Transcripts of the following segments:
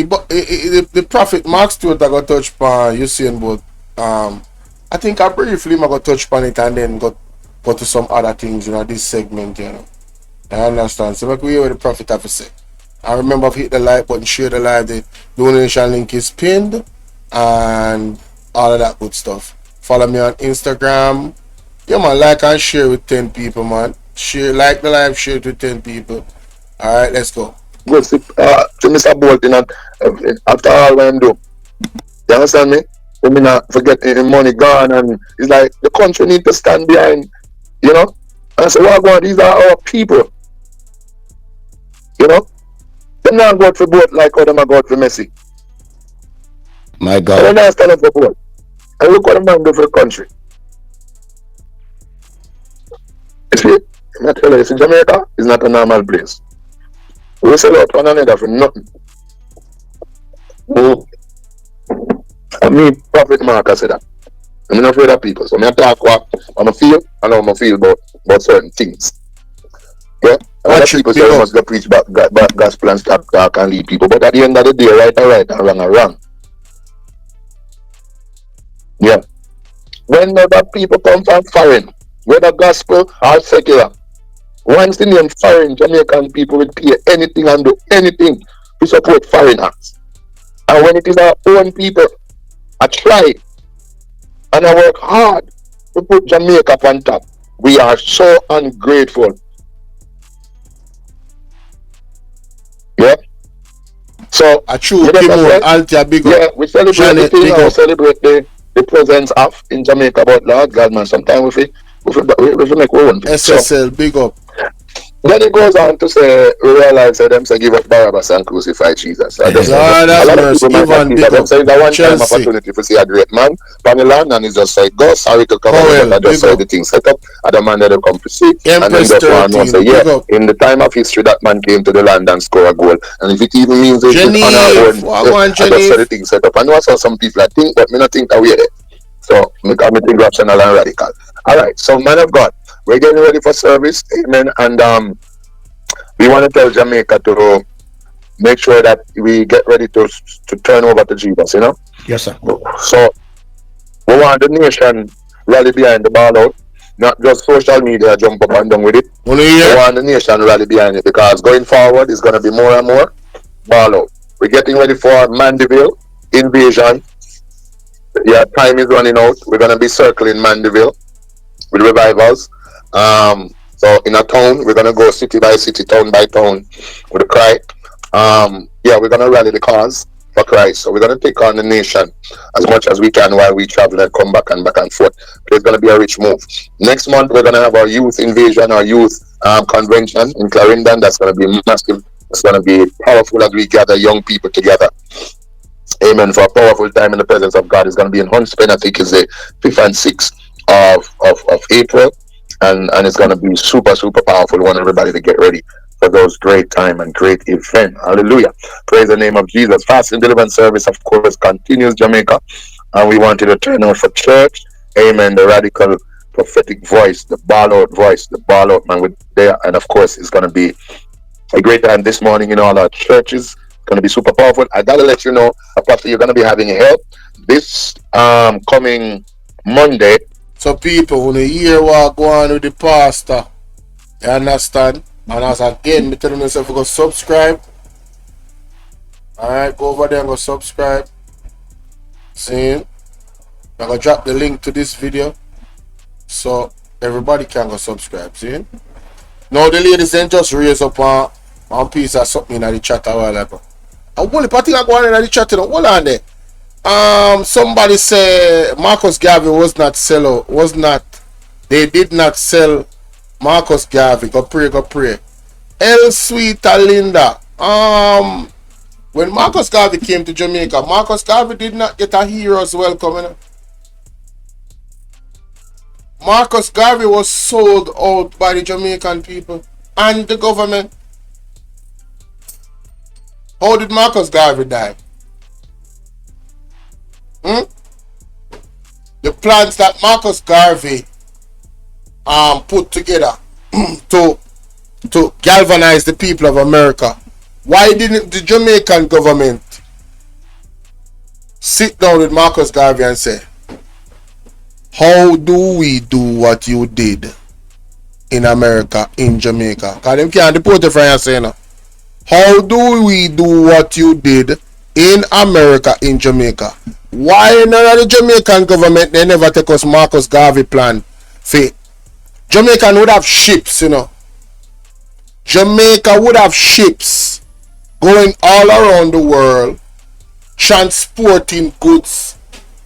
the Prophet Mark Stewart I got touch upon you saying but I think I briefly I got touch upon it and then go to some other things, this segment, I understand. So like we hear what the Prophet have to say. I remember I've hit the like button, share the live, the donation link is pinned and all of that good stuff. Follow me on Instagram. Yeah man, like and share with 10 people, man. Share, like the live, share it with 10 people. Alright, let's go. Good to Mr. Bolton after all what I'm doing. You understand me? I mean, not forget money gone, and it's like the country need to stand behind, And I say, well, God, these are our people. They're not going for both like how them are going for Messi. My God. They're not standing for both. And look what the man do for the country. You see, I tell you, Jamaica is not a normal place. We sell out one another for nothing. I mean, Prophet Mark said that. I'm not afraid of people. So I talk what I feel and how I feel about certain things. Yeah? Other people say you must go preach about gospel and talk and lead people. But at the end of the day, right are right and wrong are wrong. Yeah. Whenever people come from foreign, whether gospel or secular, once the name foreign, Jamaican people will pay anything and do anything to support foreigners. And when it is our own people, I try and I work hard to put Jamaica on top. We are so ungrateful. Yeah. So I choose big yeah, we celebrate the thing, we celebrate the presence of in Jamaica, but Lord God, man, sometimes we make our own. SSL, big up. Then it goes on to say, realize that them say give up Barabbas and crucify Jesus. I just a lot of people might not them say that one time opportunity to see a great man on the land and he just say, go, sorry to come over, but I just saw the thing set up, and the man that come to see, and then just one and say, yeah, in the time of history that man came to the land and score a goal. And if it even means they should honor our own, I just saw the thing set up. And also some people I think, but me not think that way. So, me think rational and radical. Alright, so man of God, we're getting ready for service, amen, and we want to tell Jamaica to make sure that we get ready to turn over to Jesus, Yes, sir. So, we want the nation rally behind the ball out, not just social media jump up and down with it. We want the nation rally behind it because going forward is going to be more and more ball out. We're getting ready for Mandeville invasion. Yeah, time is running out. We're going to be circling Mandeville with revivals. So in a town, we're gonna go city by city, town by town with a cry. Yeah, we're gonna rally the cause for Christ. So we're gonna take on the nation as much as we can while we travel and come back and forth. But it's gonna be a rich move. Next month we're gonna have our youth invasion, our youth convention in Clarendon. That's gonna be massive. It's gonna be powerful as we gather young people together. Amen. For a powerful time in the presence of God. It's gonna be in Huntspen. I think it's the 5th and 6th of April. And it's going to be super, super powerful. We want everybody to get ready for those great time and great event. Hallelujah. Praise the name of Jesus. Fasting Deliverance Service, of course, continues, Jamaica. And we want you to turn out for church. Amen. The radical prophetic voice, the ball out voice, the ball out man with there. And of course, it's going to be a great time this morning in all our churches. It's going to be super powerful. I got to let you know, Pastor, you're going to be having help this coming Monday. So people, when you hear what go on with the pastor, you understand? And as again, me telling myself to go subscribe. Alright, go over there and go subscribe. See? I'm gonna drop the link to this video so everybody can go subscribe. See? Now the ladies then just raise up one piece of something in the chat a while ago. I want to think I go on in the chat, hold on there. Somebody say Marcus Garvey they did not sell Marcus Garvey. Go pray. El Sweeta Linda. When Marcus Garvey came to Jamaica, Marcus Garvey did not get a hero's welcome. Marcus Garvey was sold out by the Jamaican people and the government. How did Marcus Garvey die? The plans that Marcus Garvey put together to galvanize the people of America. Why didn't the Jamaican government sit down with Marcus Garvey and say, how do we do what you did in America, in Jamaica? Because them can't deport you from here saying no. How do we do what you did in America, in Jamaica? Why none of the Jamaican government, they never take us Marcus Garvey plan? Jamaica would have ships, you know. Jamaica would have ships going all around the world, transporting goods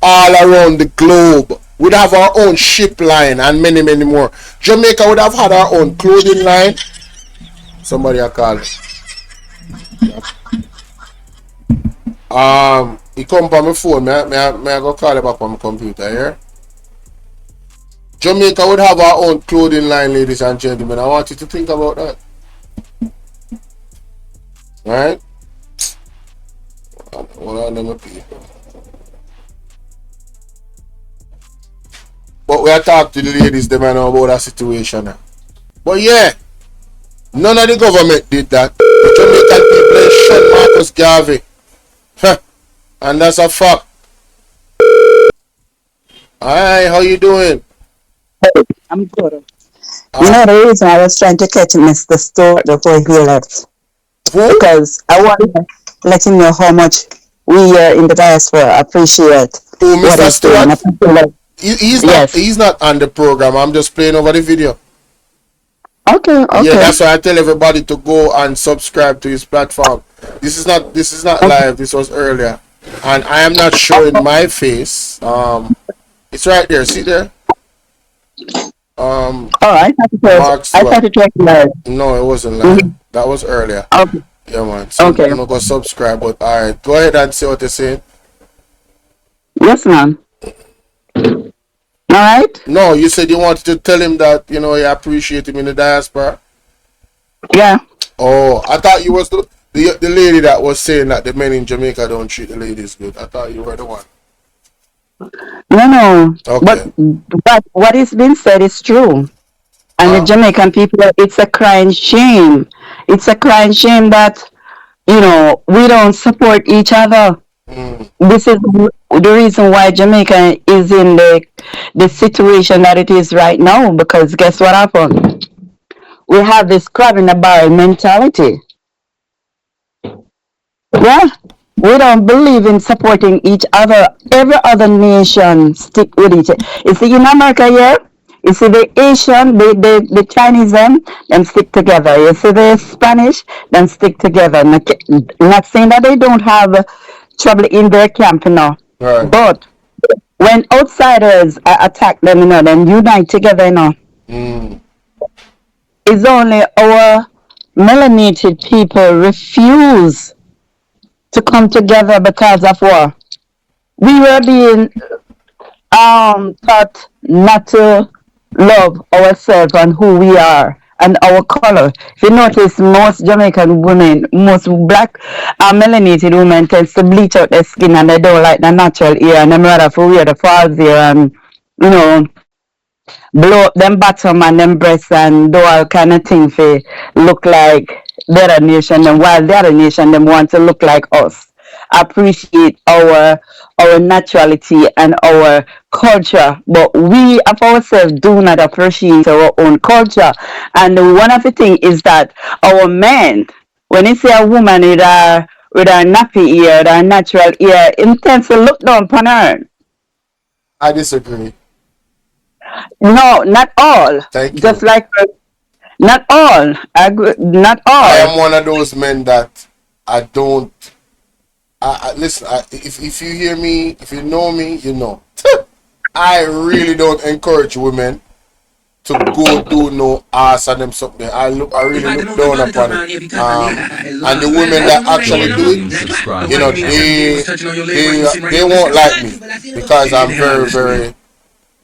all around the globe. We'd have our own ship line and many, many more. Jamaica would have had our own clothing line. Somebody I call. He come on my phone. May I go call it back on my computer here? Jamaica would have our own clothing line, ladies and gentlemen. I want you to think about that. Right? Hold on, them people. But we are talking to the ladies, they might know about that situation now. But yeah, none of the government did that. The Jamaican people shot Marcus Garvey. And that's a fact. Hi, how you doing? I'm good. You know the reason I was trying to catch Mr. Stewart before he left? Who? Because I want to let him know how much we here in the diaspora appreciate Who, what Mr. he's doing. Stewart? He's not on the program. I'm just playing over the video. Okay. Yeah, that's why I tell everybody to go and subscribe to his platform. This is not live. This was earlier, and I am not showing my face. It's right there. See there. All right. I thought it was live. No, it wasn't live. That was earlier. Okay. Yeah, man. So I'm gonna go subscribe. But all right, go ahead and see what you're saying. Yes, ma'am. All right. No, you said you wanted to tell him that you appreciate him in the diaspora. Yeah. Oh, I thought you was the lady that was saying that the men in Jamaica don't treat the ladies good. I thought you were the one. No. Okay. But what is being said is true. And the Jamaican people, it's a crying shame. It's a crying shame that, we don't support each other. This is the reason why Jamaica is in the situation that it is right now. Because guess what happened? We have this crab in the barrel mentality. Yeah. We don't believe in supporting each other. Every other nation stick with each other. You see, in America here, you see the Asian, the Chinese, them stick together. You see the Spanish, them stick together. Not saying that they don't have trouble in their camp, Right. But when outsiders attack them, then unite together, It's only our melanated people refuse to come together because of war. We were being taught not to love ourselves and who we are and our color. If you notice, most Jamaican women, most black melanated women tend to bleach out their skin and they don't like the natural hair and them rather for wear the false hair and blow up them bottom and them breasts and do all kind of thing for look like the other nation, and while the other nation them want to look like us. Appreciate our naturality and our culture, but we of ourselves do not appreciate our own culture. And one of the things is that our men, when you see a woman with her nappy ear, with her natural ear, it tends to look down upon her. I disagree. No, not all. Thank you. Just like not all. Not all. I am one of those men that I don't. Listen. If you hear me, if you know me, you know. I really don't encourage women to go do no ass and them something. I really look down upon it. And the women that actually do it, they won't like me because I'm very, very.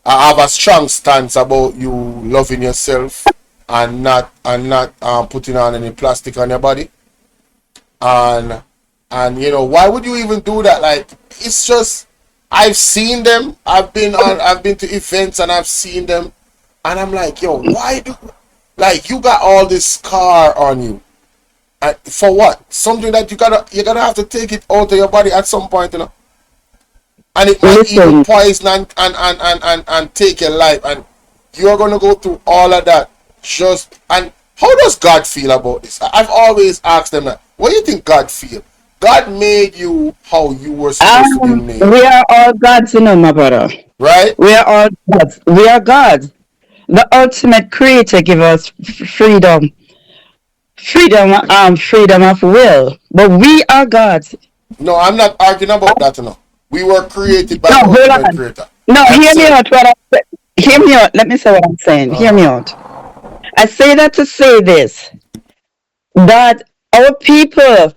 I have a strong stance about you loving yourself and not putting on any plastic on your body. And why would you even do that? Like, it's just, I've seen them. I've been to events and I've seen them, and I'm like, yo, why you got all this scar on you, and for what? Something that you're gonna have to take it out of your body at some point, and it might even Listen, poison and take your life, and you are going to go through all of that. Just and how does God feel about this? I've always asked them that. What do you think God feel? God made you how you were supposed to be made, we are all gods, my brother. right? We are all gods. We are gods. The ultimate creator give us freedom, freedom of will. But we are gods. No, I'm not arguing about that. No, we were created by No, the hold ultimate on. creator. No, I'm hear me saying, out. Hear me out. Let me say what I'm saying. Hear me out. I say that to say this: that our people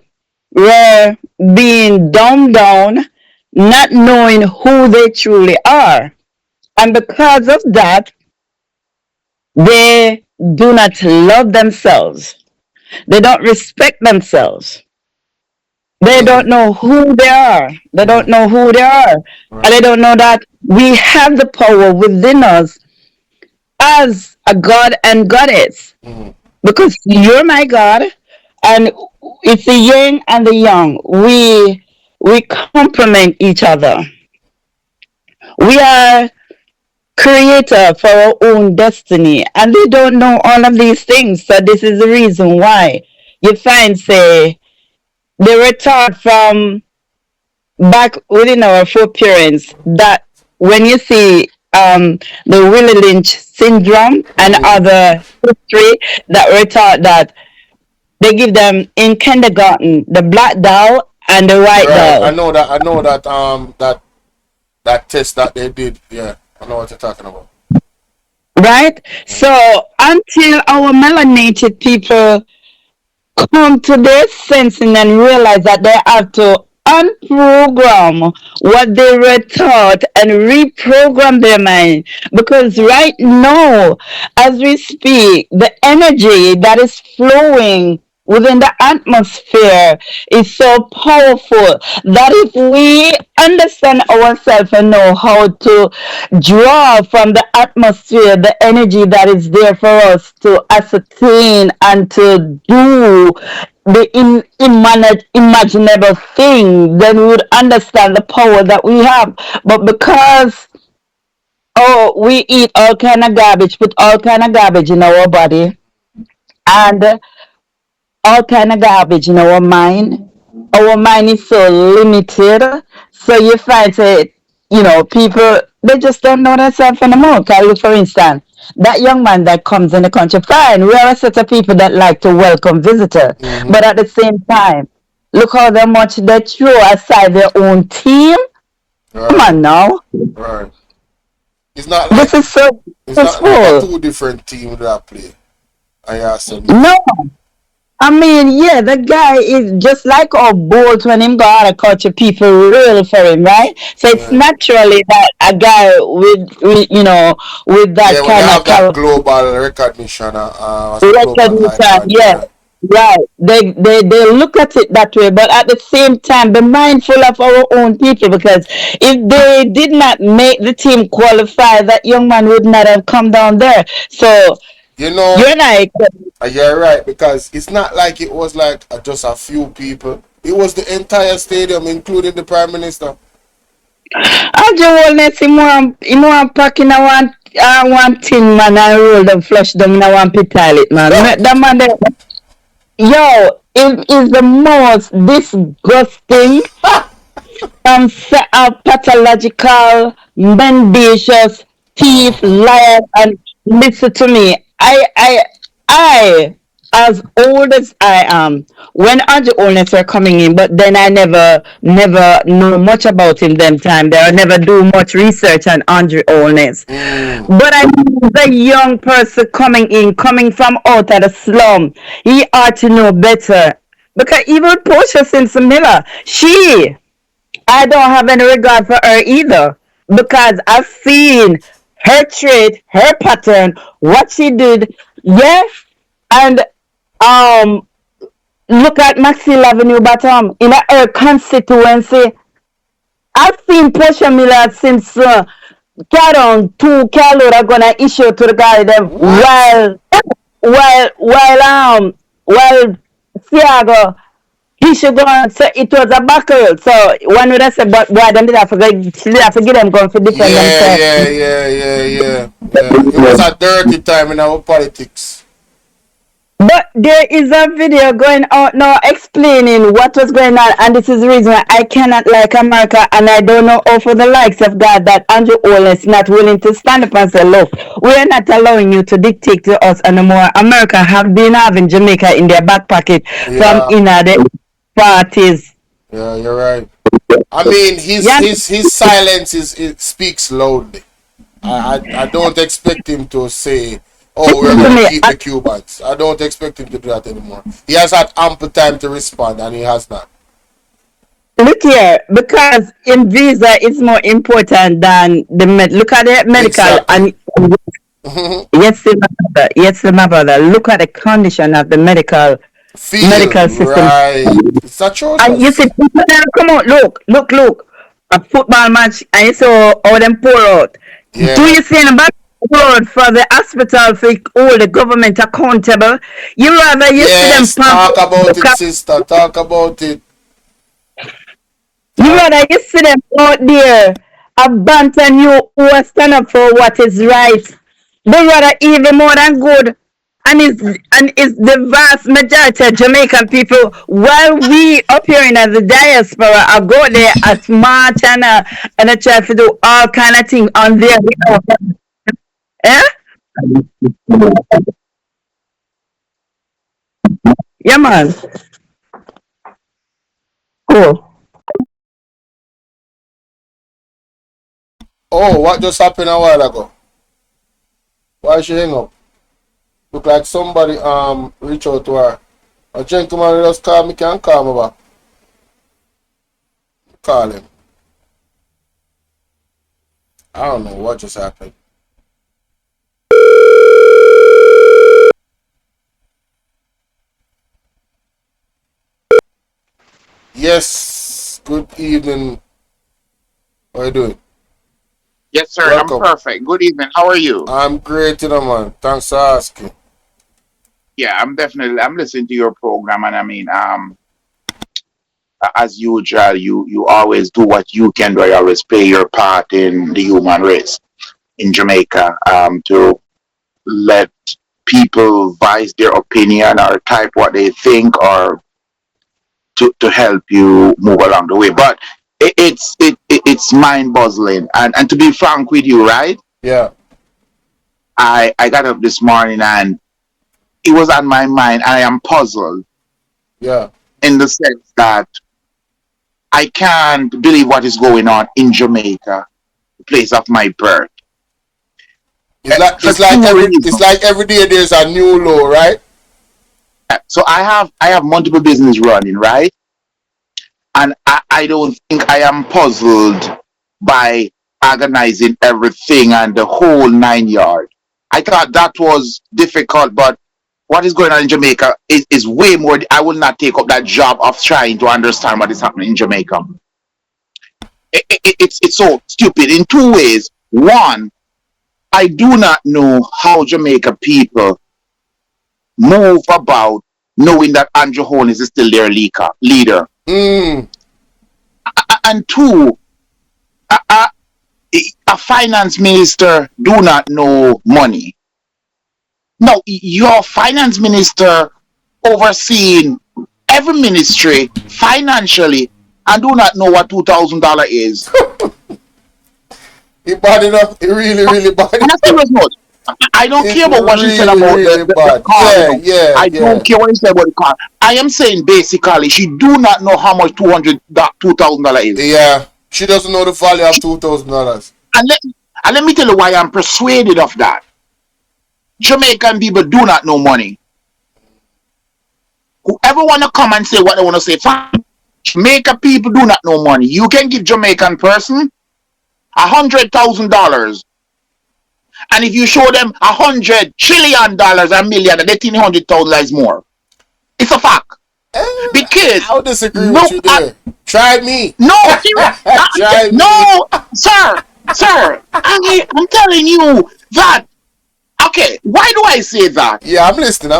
were being dumbed down, not knowing who they truly are, and because of that, they do not love themselves. They don't respect themselves. They don't know who they are. They don't know who they are. And right. they don't know that we have the power within us as a God and goddess. Because you're my God, and it's the yin and the yang. We complement each other. We are creator for our own destiny, and they don't know all of these things. So this is the reason why you find, say, they were taught from back within our foreparents that when you see the Willie Lynch syndrome and other history that were taught that they give them in kindergarten the black doll and the white Right. I doll, know that. I know that. That test that they did. Yeah, I know what you're talking about. right? So until our melanated people come to their sensing and realize that they have to unprogram what they were taught and reprogram their mind. Because right now, as we speak, the energy that is flowing within the atmosphere is so powerful that if we understand ourselves and know how to draw from the atmosphere the energy that is there for us to ascertain and to do the imaginable thing, then we would understand the power that we have. But because we eat all kind of garbage, put all kind of garbage in our body, and all kind of garbage in our mind. Our mind is so limited. So you find that, people, they just don't know themselves anymore. Look, for instance, that young man that comes in the country, fine, we are a set of people that like to welcome visitors. But at the same time, look how much they throw aside their own team. Come Right. on now. Right. It's not This like is so it's not like a peaceful. two different team that play. I ask them. No. I mean, yeah, the guy is just like our Bolt when him go out of culture, people real for him, right? So it's Yeah. naturally that a guy with that Yeah, when they kind of have that caliber global recognition, as a global recognition, icon, yeah, yeah. right. They look at it that way, but at the same time, be mindful of our own people because if they did not make the team qualify, that young man would not have come down there. So You know, you and I. you're right because it's not like it was like just a few people. It was the entire stadium, including the prime minister. Ajo wellness him want pack in a one tin man and roll them flush them in a one pit toilet man. That man there, yo, it is the most disgusting set of pathological, mendacious, thief, liar, and listen to me. I, as old as I am, when Andrew Oldness were coming in, but then I never know much about him them time. There I never do much research on Andrew Oldness. Mm, But I the young person coming in, coming from out of the slum, he ought to know better. Because even Portia Simpson Miller, I don't have any regard for her either because I've seen her trait, her pattern, what she did. Yes, and um, look at Maxwell Avenue Bottom in her constituency. I've seen Portia Miller since CALLER are gonna issue to the guy them what? while Thiago he should go on. So it was a buckle. So one would have said, but boy, them did have to give them gun for defend themselves. Yeah. It was a dirty time in our politics. But there is a video going out now explaining what was going on, and this is the reason why I cannot like America, and I don't know how for the likes of God that Andrew Ole is not willing to stand up and say, look, we are not allowing you to dictate to us anymore. America have been having Jamaica in their back pocket from in the parties. Yeah, you're right. I mean, his silence it speaks loudly. I don't expect him to say, oh, we're going to keep the Cubans. I don't expect him to do that anymore. He has had ample time to respond, and he has not. Look here, because in visa it's more important than the look at the medical and yes, my brother. Look at the condition of the medical system. Right. It's atrocious. And you see, people come out, look. A football match, and you saw all them pour out. Yeah. Do you see in the word for the hospital for all the government accountable? You rather you see them talk about it, sister. Talk about it. You rather you see them out there abandon you who stand up for what is right. They rather even more than good. And it's the vast majority of Jamaican people, while we up here in the diaspora are go there at march and try to do all kind of things on their Yeah, man. Cool. Oh, what just happened a while ago? Why she hang up? Look like somebody reach out to her. A gentleman just call me, can call me back. Call him. I don't know what just happened. Yes, good evening. How are you doing? Yes, sir. Welcome. I'm perfect. Good evening. How are you? I'm great, man. Thanks for asking. Yeah, I'm listening to your program, and I mean, as usual, you always do what you can do. You always play your part in the human race in Jamaica, to let people voice their opinion or type what they think, or to help you move along the way. But it's mind-boggling, and to be frank with you, right? Yeah. I got up this morning and it was on my mind. I am puzzled. Yeah. In the sense that I can't believe what is going on in Jamaica, the place of my birth. It's like every day there's a new law, right? So I have multiple business running, right? And I don't think I am puzzled by organizing everything and the whole 9 yards. I thought that was difficult, but what is going on in Jamaica is way more. I will not take up that job of trying to understand what is happening in Jamaica. It's so stupid in two ways. One, I do not know how Jamaica people move about knowing that Andrew Holness is still their leader. And two, a finance minister do not know money. Now, your finance minister overseeing every ministry financially and do not know what $2,000 is. He bad enough. He really bad enough. I don't care about what she said about the car. I don't care what he said about the car. I am saying basically she do not know how much $2,000 is. Yeah, she doesn't know the value of $2,000. And let me tell you why I'm persuaded of that. Jamaican people do not know money. Whoever want to come and say what they want to say, fine. Jamaica people do not know money. You can give Jamaican person $100,000, and if you show them $100 trillion, $1 million, they think $100,000 is more. It's a fact. Because I'll disagree with you there. Try me. No, Try me. No, sir. I'm telling you that. Okay, why do I say that? Yeah, I'm listening.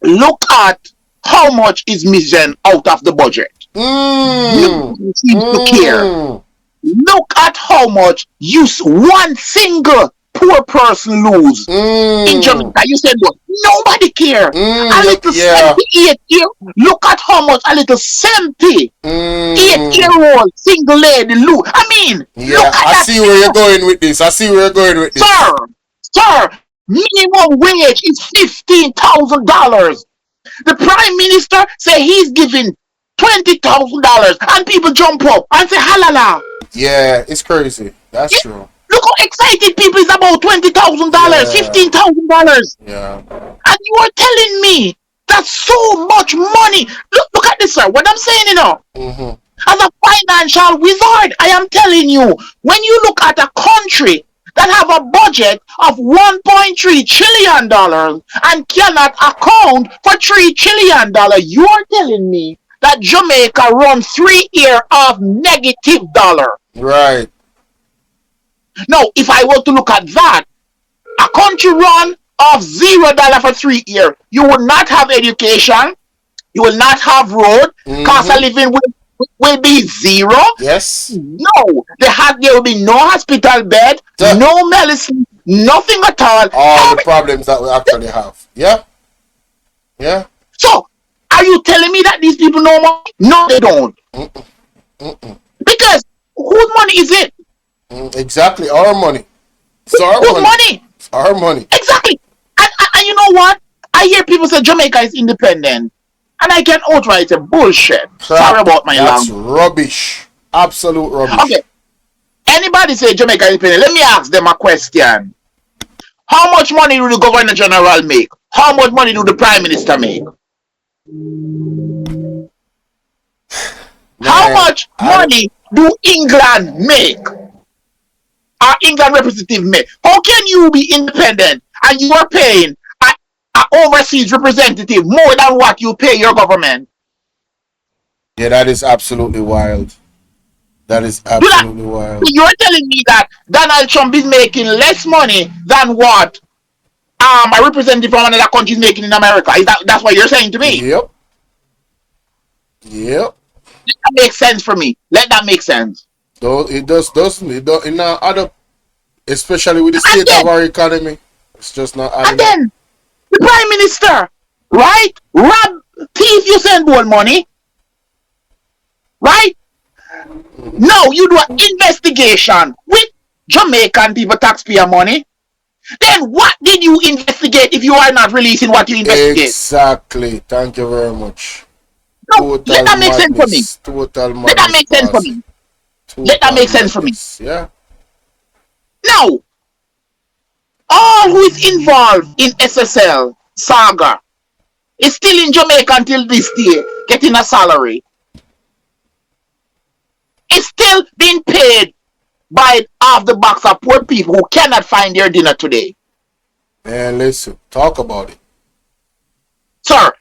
Look at how much is missing out of the budget. Nobody seems to care. Look at how much one single poor person lose in Jamaica. You said what? Nobody care. A little 78-year. Look at how much a little 78-year-old single lady lose. I mean, look at I see where you're going with this. Sir, minimum wage is $15,000. The Prime Minister say he's giving $20,000, and people jump up and say halala. Yeah, it's crazy. That's true. Look how excited people is about $20,000, $15,000. Yeah. And you are telling me that's so much money. Look at this, sir. What I'm saying, as a financial wizard, I am telling you, when you look at a country that have a budget of $1.3 trillion and cannot account for $3 trillion, you are telling me that Jamaica run 3 years of negative dollar. Right. Now, if I were to look at that, a country run of $0 for 3 years, you will not have education, you will not have road, cost of living will be zero. Yes. No, there will be no hospital bed, no medicine, nothing at all. All the problems that we actually have. Yeah. Yeah. So, are you telling me that these people know money? No, they don't. Because whose money is it? Exactly, our money. It's our whose money? It's our money. Exactly. And you know what? I hear people say Jamaica is independent. And I can outright say bullshit. Sorry about my language. That's rubbish. Absolute rubbish. Okay. Anybody say Jamaica is independent? Let me ask them a question. How much money do the Governor General make? How much money do the Prime Minister make? How much money do England make? Our England representative make? How can you be independent and you are paying an overseas representative more than what you pay your government? Yeah, that is absolutely wild. That is absolutely wild. You're telling me that Donald Trump is making less money than what a representative from another country is making in America? That's what you're saying to me? Yep. Let that make sense for me. Let that make sense. Though it doesn't. It don't. It not add up. Especially with the state of our economy, it's just not adding. And then the Prime Minister, right? Rob thief Usain Bolt money, right? No, you do an investigation with Jamaican people taxpayer money. Then what did you investigate if you are not releasing what you investigate? Exactly. Thank you very much. No, let that make sense for me. Let that make sense for me. Let that make sense for me. Yeah. Now, all who is involved in SSL saga is still in Jamaica until this day, getting a salary. It's still being paid by half the box of poor people who cannot find their dinner today. Man, listen, talk about it. Sir,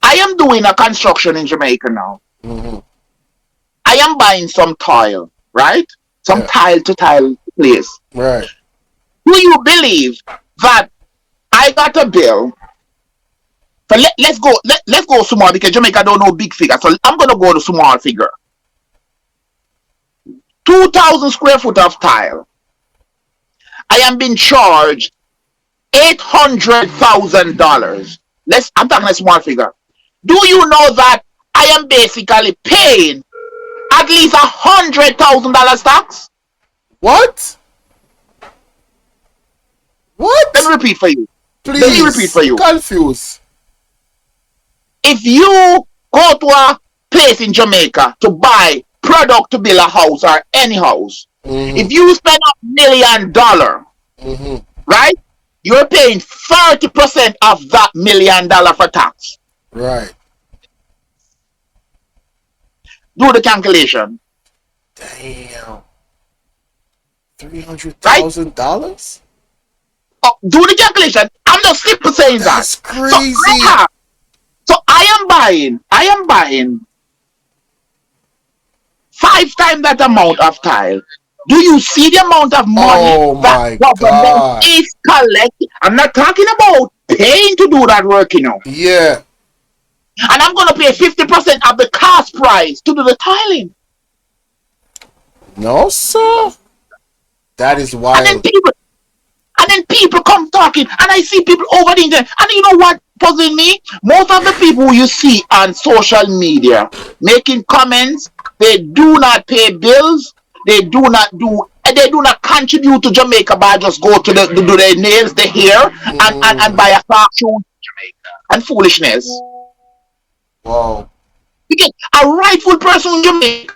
I am doing a construction in Jamaica now. I am buying some tile, right? Some tile to tile place. Right. Do you believe that I got a bill? So let's go small because Jamaica don't know big figure. So I'm gonna go to small figure. 2,000 square foot of tile. I am being charged $800,000. I'm talking a small figure. Do you know that I am basically paying at least $100,000 tax? What? What? Let me repeat for you. Please. Let me repeat for you. Confused. If you go to a place in Jamaica to buy product to build a house or any house, if you spend $1 million, right, you're paying 30% of that $1 million for tax. Right. Do the calculation. Damn. $300,000? Oh, do the calculation. I'm not simply saying That's that. crazy. So I am buying 5 times that amount of tile. Do you see the amount of money that government is collecting? I'm not talking about paying to do that work, you know. Yeah. And I'm gonna pay 50% of the cost price to do the tiling. No, sir. That is And then wild. people come talking, and I see people over the internet. And you know what puzzling me? Most of the people you see on social media making comments, they do not pay bills. They do not contribute to Jamaica by just go to do their nails, their hair, and buy a car shoe and foolishness. Wow. Because a rightful person in Jamaica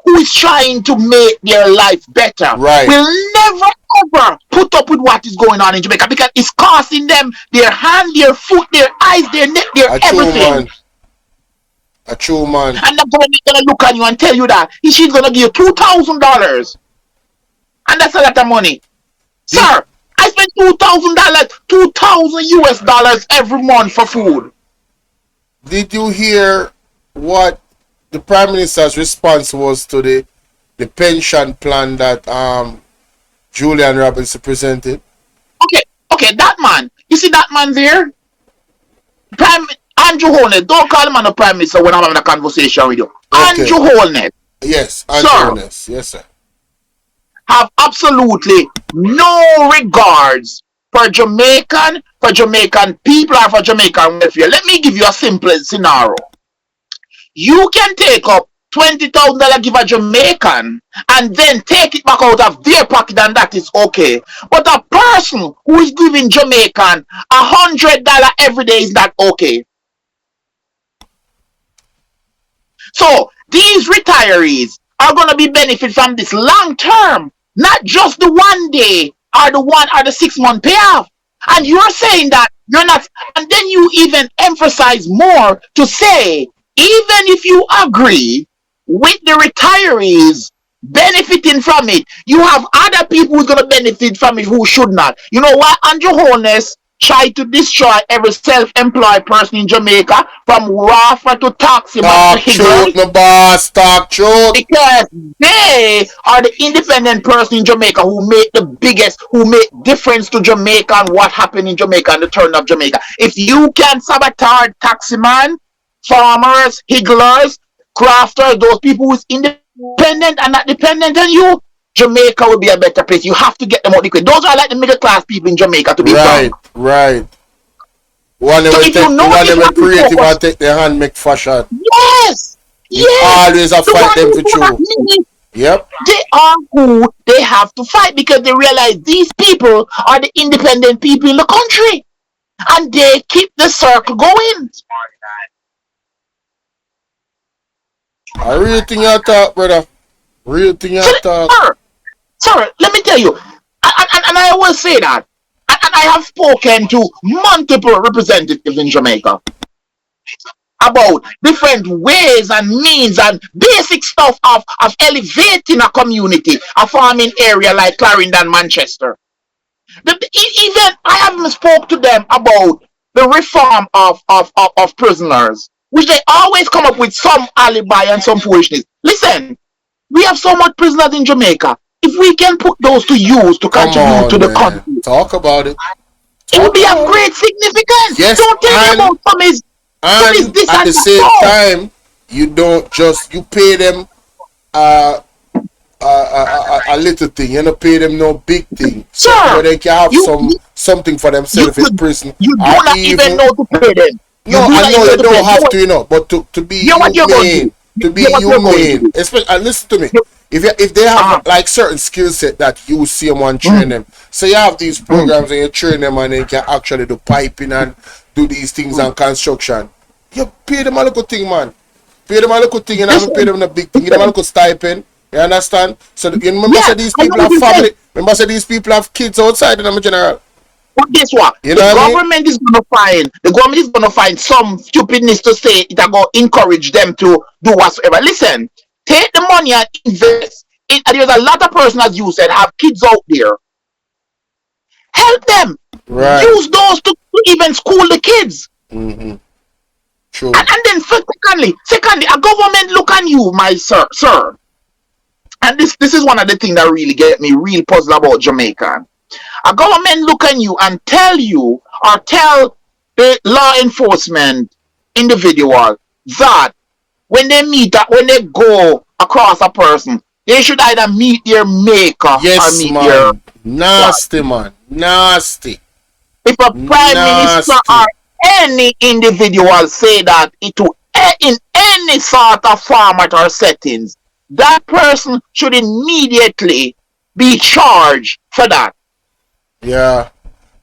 who is trying to make their life better Right. will never ever put up with what is going on in Jamaica, because it's costing them their hand, their foot, their eyes, their neck, their A true everything. man. A true man. And the government gonna look at you and tell you that she's gonna give you $2,000, and that's a lot of money, sir. I spend $2,000, 2,000 US dollars every month for food. Did you hear what the Prime Minister's response was to the pension plan that Julian Robinson presented? Okay, that man. You see that man there? Prime Andrew Holness. Don't call him on the Prime Minister when I'm having a conversation with you. Okay. Andrew Holness Yes, Andrew Sir. Holness. Yes, sir. have absolutely no regards for Jamaican people, or for Jamaican welfare. Let me give you a simple scenario. You can take up $20,000, give a Jamaican, and then take it back out of their pocket, and that is okay. But a person who is giving Jamaican $100 every day is not okay. So these retirees are going to be benefit from this long term, not just the 1 day or the 6 month payoff. And you're saying that you're not, and then you even emphasize more to say, even if you agree with the retirees benefiting from it, you have other people who's going to benefit from it who should not. You know why Andrew Holness tried to destroy every self-employed person in Jamaica, from Rafa to Taxi Talk to Higgler? truth, my boss. Talk truth. Because they are the independent person in Jamaica who make difference to Jamaica and what happened in Jamaica and the turn of Jamaica. If you can sabotage taximan, farmers, higglers, crafters, those people who's independent and not dependent on you, Jamaica will be a better place. You have to get them out the way. Those are like the middle class people in Jamaica, to be Right, frank. right. One So of if you know them this, creative and take their hand make fashion. Yes, You yes. always a The fight one them who for do not true. need, Yep. they are who they have to fight, because they realize these people are the independent people in the country, and they keep the circle going. I really think you talk, brother. Real thing you talk. Sir, let me tell you, and I always say that, and I have spoken to multiple representatives in Jamaica about different ways and means and basic stuff of elevating a community, a farming area like Clarendon, Manchester. Even I haven't spoke to them about the reform of prisoners, which they always come up with some alibi and some foolishness. Listen, we have so much prisoners in Jamaica. If we can put those to use to contribute to the country, talk about it. It will be of great significance. Yes, don't tell me about some is this at and the same that. time, you don't just you pay them a little thing. You don't pay them no big thing. Sir, so they can have something for themselves in prison. You do not even know to pay them. No, I know you don't have to, you know, but to be humane, to be humane. Especially, and listen to me. If they have like certain skill set that you see someone train them, so you have these programs and you train them and they can actually do piping and do these things and construction. You pay them a little thing, man. Pay them a little thing, and I pay them a big thing. Give them a little stipend. You understand? So you remember, say these people have family. Remember, say these people have kids outside in general. But guess what? You the know government is gonna find some stupidness to say it and go encourage them to do whatsoever. Listen, take the money and invest. There's a lot of persons, as you said, have kids out there. Help them. Right. Use those to even school the kids. Mm-hmm. True. And then secondly, a government look on you, my sir. And this is one of the things that really get me real puzzled about Jamaica. A government look on you and tell you or tell the law enforcement individual that when they go across a person, they should either meet their maker or Yes, meet their man. Nasty, man. Nasty. if a prime minister or any individual say that in any sort of format or settings, that person should immediately be charged for that Yeah.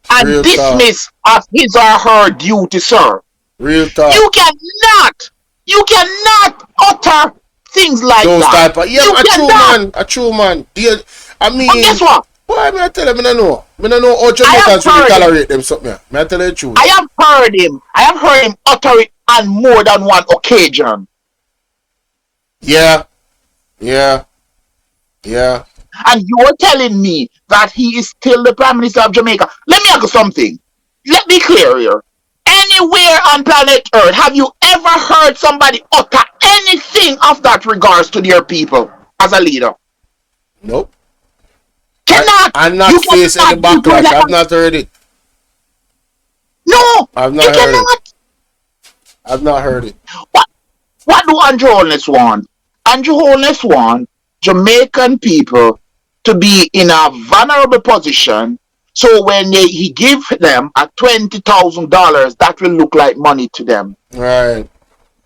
and Real dismissed as his or her duty, sir. Real talk. You cannot utter things like Those that. type of, yeah, you a true man. I mean, but guess what? Why me I tell him I don't know. I don't know how Jamaicans really tolerate them something. Me I tell you the truth. I have heard him utter it on more than one occasion. Yeah. And you're telling me that he is still the Prime Minister of Jamaica. Let me ask you something. Let me clear here. Anywhere on planet Earth, have you ever heard somebody utter anything of that regards to their people as a leader? Nope. Cannot. I'm not facing any backlash. I've not heard it. No. I've not heard it. I've not heard it. What do Andrew Holness want? Andrew Holness want Jamaican people to be in a vulnerable position, so when he give them a $20,000, that will look like money to them. Right.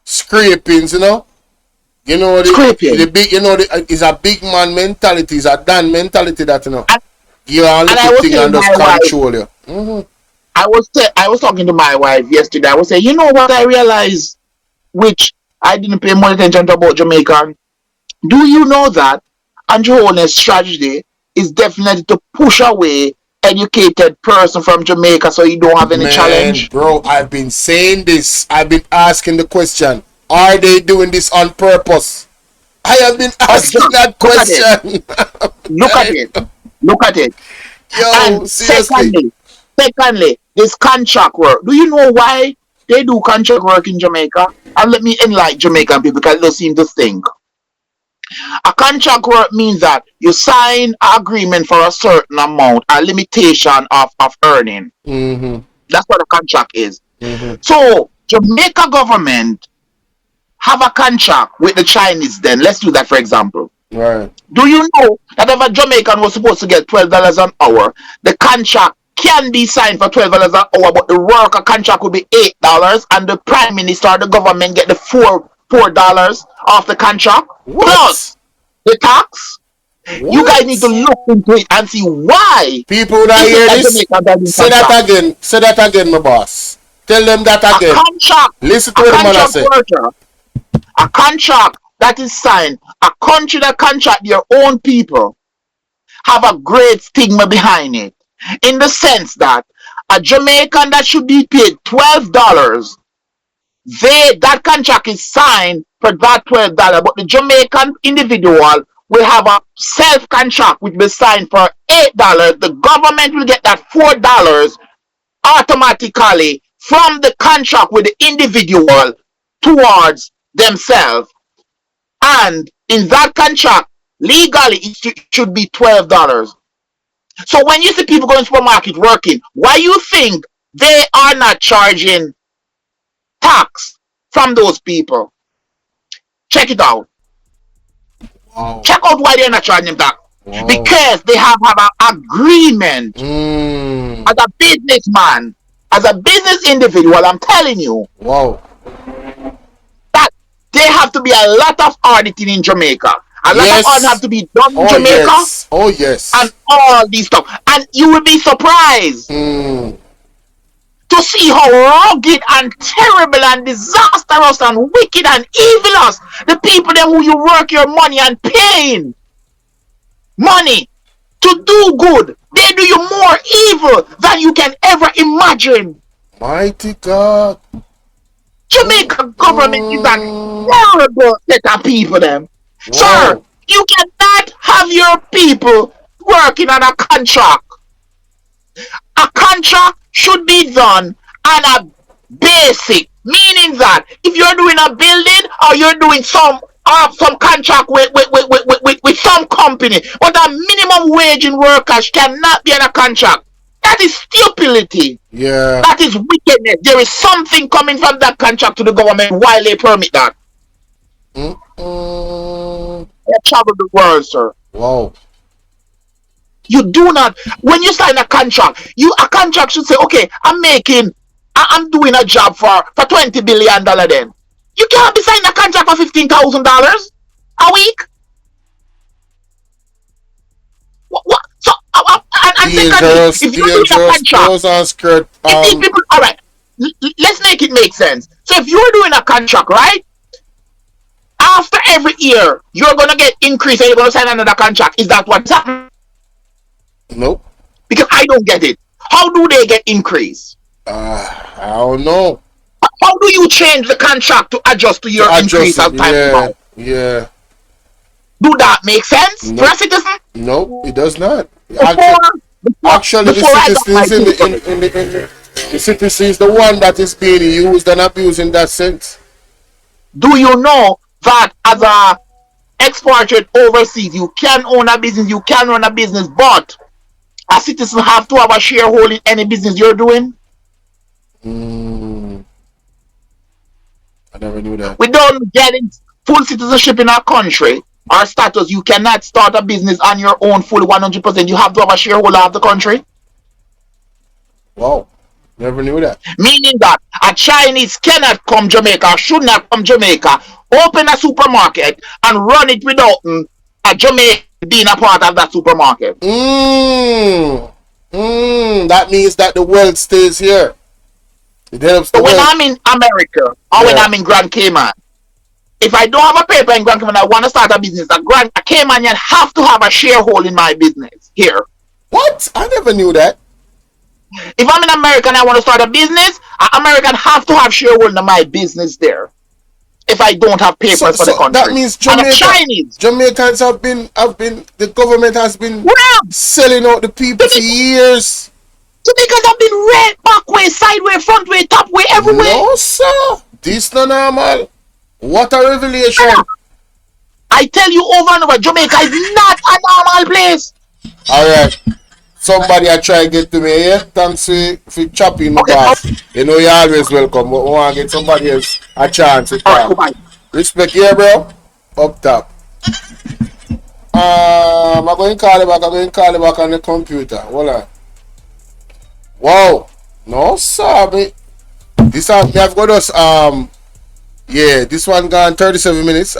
Scrapings, you know. You know the big, you know, it's a big man mentality, it's a Dan mentality that, you know. You are looking thing and just control you. Mm-hmm. I was talking to my wife yesterday. I was saying, you know what I realized, which I didn't pay more attention to about Jamaica. Do you know that Andrew Holness' strategy is definitely to push away educated person from Jamaica so you don't have any challenge? Bro, I've been saying this. I've been asking the question. Are they doing this on purpose? I have been asking that question. Look at it. Yo, and seriously. Secondly, this contract work. Do you know why they do contract work in Jamaica? And let me enlighten Jamaican people because they don't seem to think. A contract work means that you sign an agreement for a certain amount, a limitation of earning. Mm-hmm. That's what a contract is. Mm-hmm. So, Jamaica government have a contract with the Chinese then. Let's do that for example. Right. Do you know that if a Jamaican was supposed to get $12 an hour, the contract can be signed for $12 an hour, but the worker contract would be $8 and the Prime Minister or the government get the $4 off the contract? What? Plus the tax. What? You guys need to look into it and see why. People that hear this, say that again. Say that again, my boss. Tell them that again. A contract. Listen to what the man say. A contract that is signed, a country that contract their own people, have a great stigma behind it. In the sense that a Jamaican that should be paid $12, that contract is signed for that $12, but the Jamaican individual will have a self-contract which will be signed for $8. The government will get that $4 automatically from the contract with the individual towards themselves. And in that contract, legally, it should be $12. So when you see people going to the supermarket working, why you think they are not charging tax from those people? Check it out. Wow. Check out why they're not charging them tax. Wow. Because they have an agreement as a businessman, as a business individual, I'm telling you. Wow. That there have to be a lot of auditing in Jamaica. A lot of auditing have to be done in Jamaica. Yes. Oh, yes. And all these stuff. And you will be surprised to see how rugged and terrible and disastrous and wicked and evilous the people them who you work your money and paying money to do good, they do you more evil than you can ever imagine. Mighty God. Jamaica government is a horrible set of people them. Wow. Sir, you cannot have your people working on a contract. A contract should be done on a basic, meaning that if you're doing a building or you're doing some contract with some company, but a minimum wage in workers cannot be on a contract. That is stupidity. Yeah. That is wickedness. There is something coming from that contract to the government while they permit that. Mm-mm. They travel the world, sir. Wow. You do not. When you sign a contract, a contract should say, okay, I'm doing a job for $20 billion. Then you can't be signing a contract for $15,000 a week. What? So, and secondly, if you're doing a contract, clothes and skirt. people, all right, let's make it make sense. So if you're doing a contract, right? After every year, you're gonna get increase and you're gonna sign another contract. Is that what's happening? Nope. Because I don't get it. How do they get increase? I don't know. How do you change the contract to adjust to your increase as time goes on? Yeah. Do that make sense for a citizen? No, it does not. Actually, the citizen is the one that is being used and abused in that sense. Do you know that as a expatriate overseas, you can own a business, you can run a business, but a citizen have to have a shareholding in any business you're doing? I never knew that. Without getting full citizenship in our country, our status, you cannot start a business on your own fully 100%. You have to have a shareholder of the country. Wow. Never knew that. Meaning that a Chinese cannot come Jamaica, should not come Jamaica, open a supermarket and run it without a Jamaican being a part of that supermarket. That means that the wealth stays here. It helps the when wealth. I'm in America or when I'm in Grand Cayman, if I don't have a paper in Grand Cayman, I want to start a business. A Caymanian have to have a sharehold in my business here. What? I never knew that. If I'm in America and I want to start a business, an American have to have sharehold in my business there. If I don't have papers for the country, that means Jamaicans have been. The government has been selling out the people for years. Jamaicans have been red, back way, sideways, front way, top way, everywhere. No, sir. This not normal. What a revelation! I tell you over and over, Jamaica is not a normal place. All right. Somebody I try to get to me here. Thanks for chopping my boss. You know you're always welcome. But we want to get somebody else a chance to talk. Respect here, bro. Up top. I'm going to call it back. I'm going to call it back on the computer. Hold on. Wow. No, sir. This I've got us. Yeah, this one gone 37 minutes.